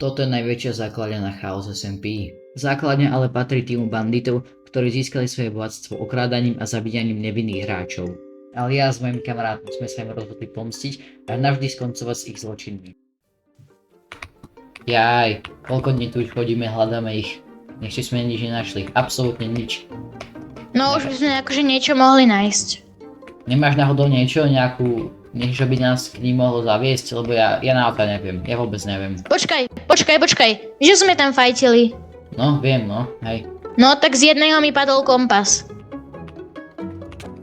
Toto je najväčšia základňa na Chaos SMP. Základňa ale patrí týmu banditov, ktorí získali svoje bohatstvo okrádaním a zabíjaním nevinných hráčov. Ale ja s mojim kamarátom sme sa im rozhodli pomstiť a navždy skoncovať s ich zločinmi. Jaj, koľko dní tu už chodíme, hľadáme ich. Ešte sme nič nenašli, absolútne nič. No už by sme akože niečo mohli nájsť. Nemáš náhodou niečo, niečo by nás k ním mohlo zaviesť, lebo ja naozaj neviem, ja vôbec neviem. Počkaj, že sme tam fajtili. No, viem, no, hej. No tak z jedného mi padol kompas.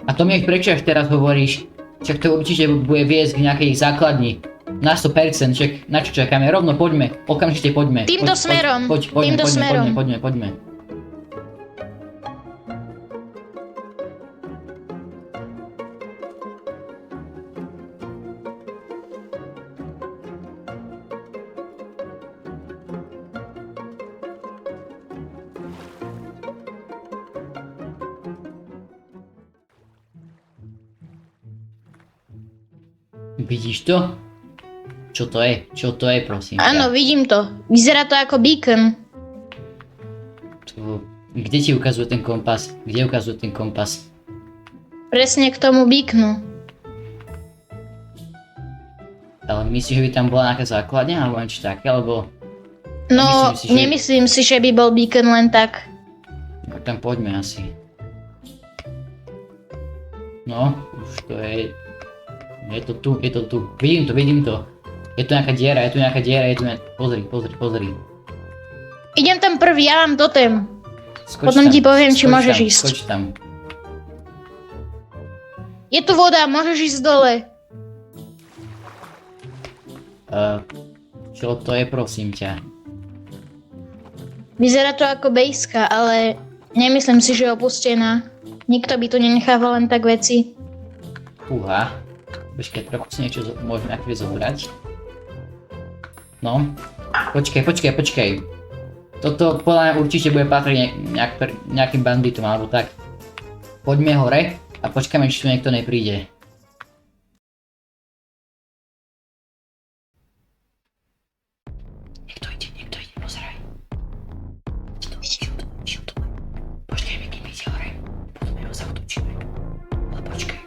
A to mi prečo až teraz hovoríš? Však to určite bude viesť k nejakej základni. Na 100%, však na čo čakáme? Rovno poďme, okamžite poďme. Týmto smerom, týmto smerom. Poďme. Vidíš to? Čo to je? Čo to je, prosím ťa? Áno, vidím to. Vyzerá to ako beacon. Kde ti ukazuje ten kompas? Kde ukazuje ten kompas? Presne k tomu beaconu. Ale myslíš, že by tam bola nejaká základňa alebo niečo také, alebo... No, nemyslím si, že by bol beacon len tak. Tak tam poďme asi. No, už to je... Je to tu. Vidím to. Je tu nejaká diera, Pozri. Idem tam prvý, ja mám totem. Skoč Potom tam, ti poviem, či skoč môžeš tam, ísť. Skoč tam. Je tu voda, môžeš ísť dole. Čo to je, prosím ťa? Vyzerá to ako bejska, ale nemyslím si, že je opustená. Nikto by tu nenechával len tak veci. Fúha. Počkaj, trochu si niečo môžeme akože zobrať. No. Počkaj. Toto podľa mňa určite bude patriť nejakým banditom alebo tak. Poďme hore a počkáme, či tu niekto nepríde. Niekto ide, pozeraj. Čo to? Počkajme, kým ide hore. Potom ho zautočíme. Ale počkaj.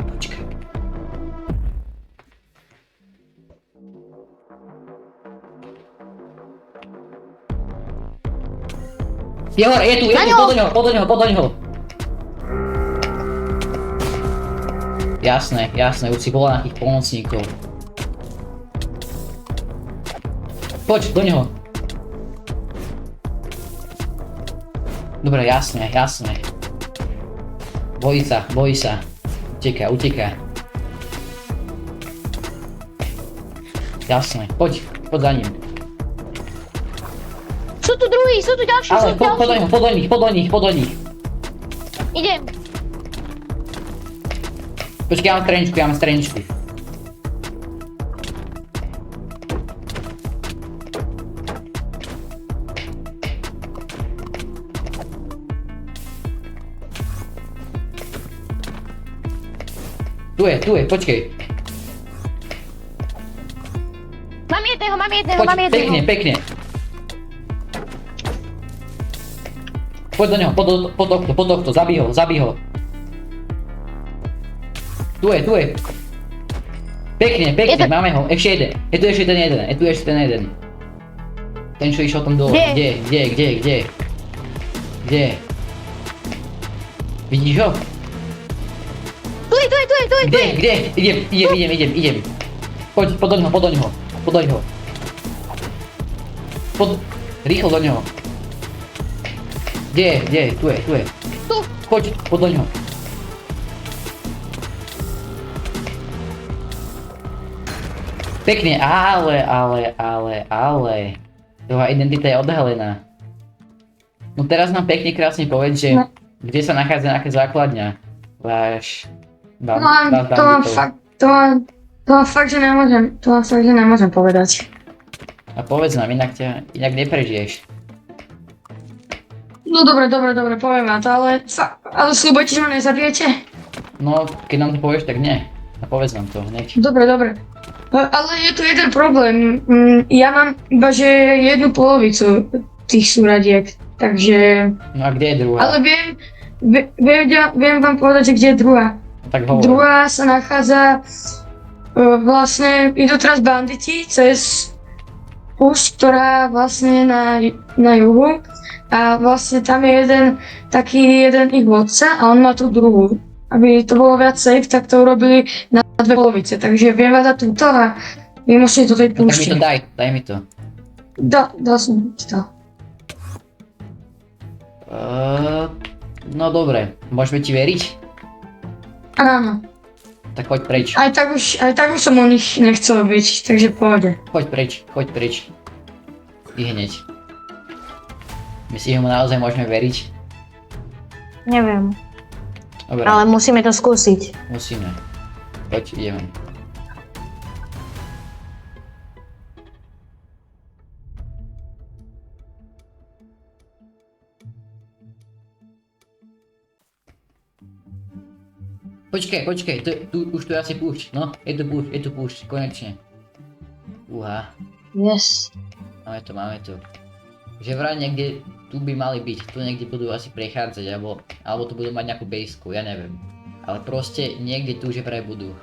Je hore, je tu, poď do ňoho. Jasné, už si bola nejakých pomocníkov. Poď, do ňoho. Dobre, jasné. Bojí sa. Uteká. Jasné, poď za ním. Sú tu druhí, sú tu ďalší, Ale poď do nich. Idem. Počkaj, ja mám straničku. Tu je, počkaj. Mám jedného. Pekne. Poď do neho, pod okno, zabij ho. Tu je. Pekne, máme ho, ešte jeden. Je tu ešte ten jeden. Ten, čo išiel tam dole. Kde? Vidíš ho? Tu. Kde? Idem. Poď do neho. Rýchlo do neho. Kde? Tu je. Tu. Poď do neho. Pekne, ale. Tvoja identita je odhalená. No teraz nám pekne krásne povedz, že kde sa nachádza nejaká základňa. To fakt, že nemôžem povedať. A povedz nám, inak neprežiješ. No dobre, poviem vám to, ale sľubujete, že ma nezabijete? No, keď nám to povieš, tak nie. A povedz nám to hneď. Dobre. Ale je tu jeden problém. Ja mám iba, že jednu polovicu tých súradiek, takže... No a kde je druhá? Ale viem vám povedať, že kde je druhá. No tak hovor. Druhá sa nachádza... vlastne idú teraz banditi cez púšť, ktorá vlastne na juhu. A vlastne tam je jeden ich vodca a on má tú druhú. Aby to bolo viac safe, tak to urobili na dve polovice. Takže viem vám dať túto a vy musíte do tej No, tak mi púšte. to daj mi to. Dal som ti to. No dobre, môžeme ti veriť? Áno. Tak choď preč. Aj tak už som o nich nechcel byť, takže pôjde. Choď preč. I hneď. Myslíš, že mu naozaj môžeme veriť? Neviem, Dobre, ale musíme to skúsiť. musíme. Poď, ideme. Počkaj, už tu je asi púšť, no, je tu púšť, konečne. Uha, Yes. máme to. Že vraj niekde tu by mali byť, tu niekde budú asi prechádzať, alebo tu budú mať nejakú bejsku, ja neviem. Ale proste niekde tu že vraj budú.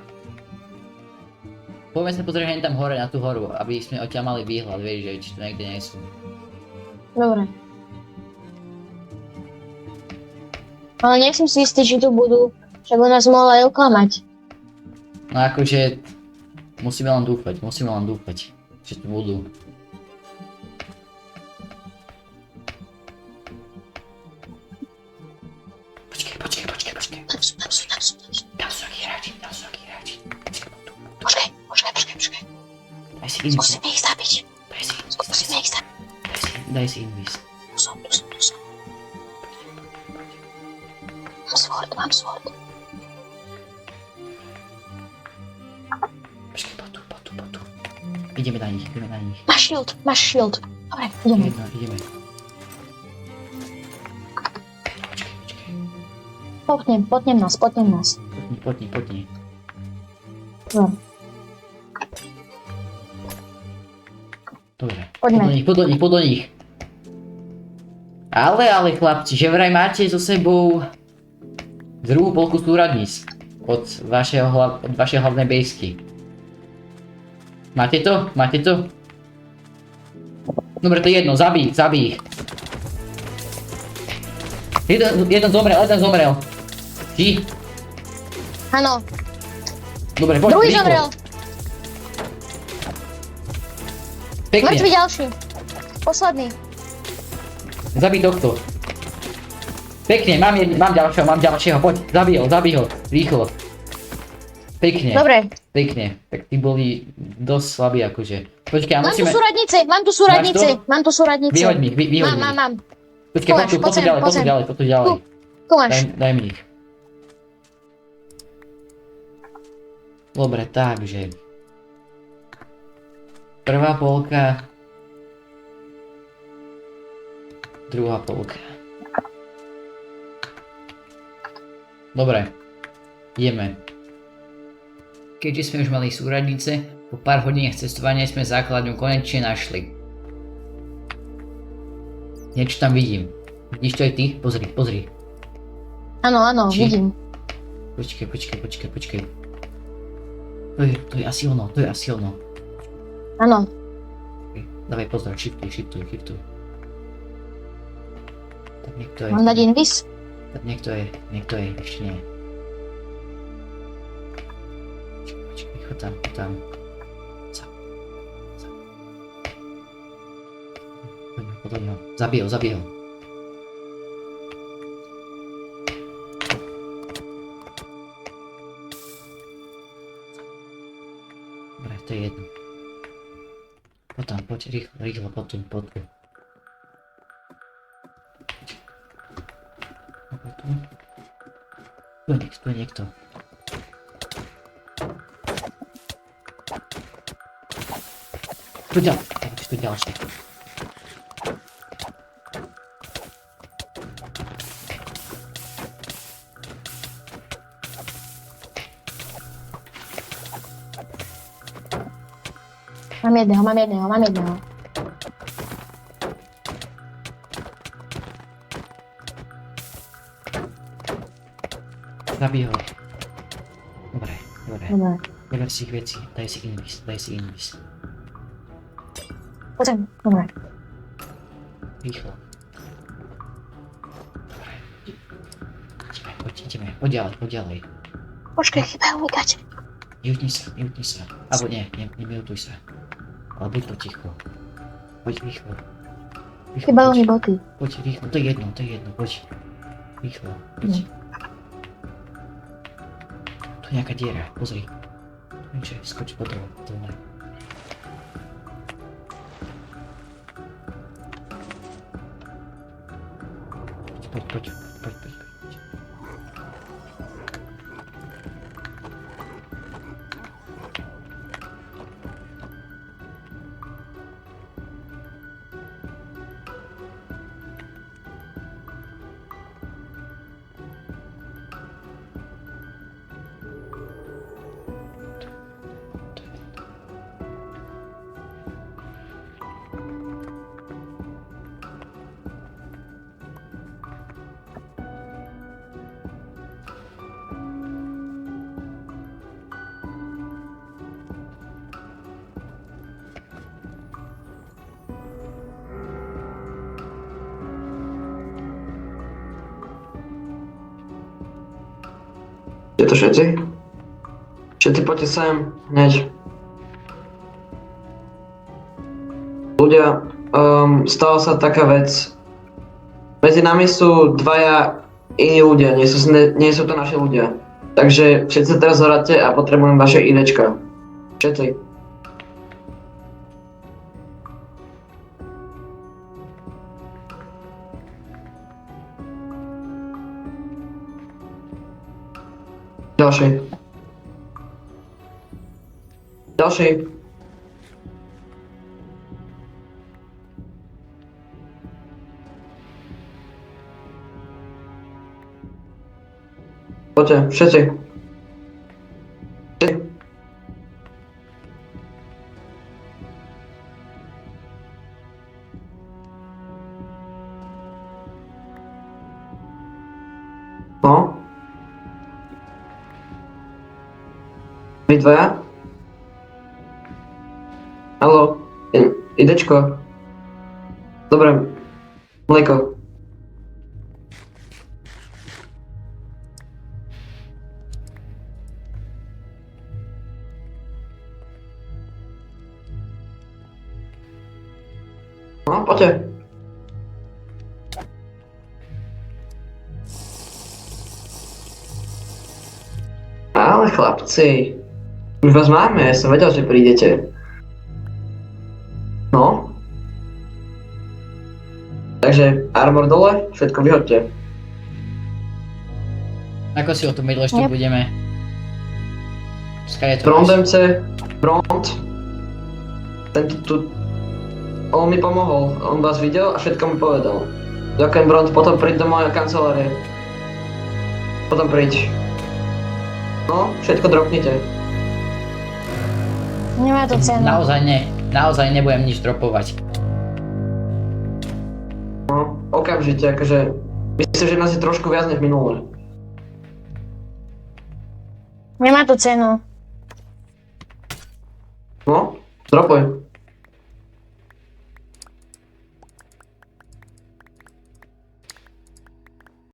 Poďme sa pozrieť hen tam hore na tú horu, aby sme odtiaľ mali výhľad, vieš, že či tu niekde nie sú. Dobre. Ale nie som si istý, že tu budú, že by nás mohla aj oklamať. No akože, musíme len dúfať, že tu budú. Počkaj. Tam sú takí hráči. Počkaj. Daj si invis. Skúsime ich zabiť. Daj si invis. Tu som. Mám svord. Počkaj, poď tu. Ideme na nich. Máš shield. Dobre, ideme. Ideme. Potnem nás. Potni. Dobre. Dobre. Poďme. Poď do nich. Ale chlapci, že vraj máte so sebou druhú polku súradníc od vašej hlavnej bejsky. Máte to? Dobre, to je jedno, zabij ich. Jeden zomrel. Ty? Áno, Dobre, poď, druhý rýchlo. zomrel. Pekne, Mŕtvy ďalší. Posledný. zabij tohto. Pekne, mám ďalšieho, poď, zabij ho, rýchlo. Pekne. Dobre, Pekne, tak tí boli dosť slabí akože. Počkaj, a mám tu musíme... súradnice. Vyhoď mi, vyhoď mi. Mám. Počkaj, poď tu ďalej. Tu máš. Daj mi ich. Dobre, takže... Prvá polka... Druhá polka. Dobre, ideme. Keďže sme už mali súradnice, po pár hodinách cestovania sme základňu konečne našli. Niečo tam vidím. Vidíš to aj ty? Pozri. Áno, Či? vidím. Počkaj. To je asi ono. Áno, Dávaj pozor, shiftuj. Tak niekto je. mám dať invis? Tak niekto je, ešte nie. Počkaj, chod tam. Poď ho. Zabij ho. Dobre, to je jedno. Poď, rýchlo, poď tu. Tu je niekto. Tu ďalší. Mám jedného. Zabij ho. Dobre. Dobre. Vyber si ich veci, daj si invis. Poď sem, dobre. Rýchlo. Dobre. Ideme. Poď ďalej. Počkaj, chýbajú mi gače. Mutni sa. Alebo nie, nemutuj sa. Ale buď potichu. Poď rýchlo. Chýbajú mi boty. Poď rýchlo, to je jedno, poď. Rýchlo, poď. Tu je nejaká diera, pozri. Takže skoč po dole. Poď. Je to všetci? Všetci poďte sem, hneď. Ľudia, stala sa taká vec. Medzi nami sú dvaja iní ľudia, nie sú to naši ľudia. Takže všetci teraz zoradte a potrebujem vaše IDčka. Všetci. Ďalší. Poďte, všetci. No? Vy dvaja? Haló, idečko. Dobre, mlieko. No, poďte. Ale chlapci, už vás máme, ja som vedel, že prídete. No. Takže armor dole, všetko vyhoďte. Ako si o tom vedel, že tu Yep. budeme? Skaj je to Brond MC, Brond. Tento tu... On mi pomohol, on vás videl a všetko mi povedal. Ďakujem Brond, potom príď do mojej kancelárie. Potom príď. No, všetko dropnite. Nemá to cenu. Naozaj nebudem nič dropovať. No, okamžite, akože... Myslím, že nás je trošku viac než minulé. Nemá to cenu. No, dropuj.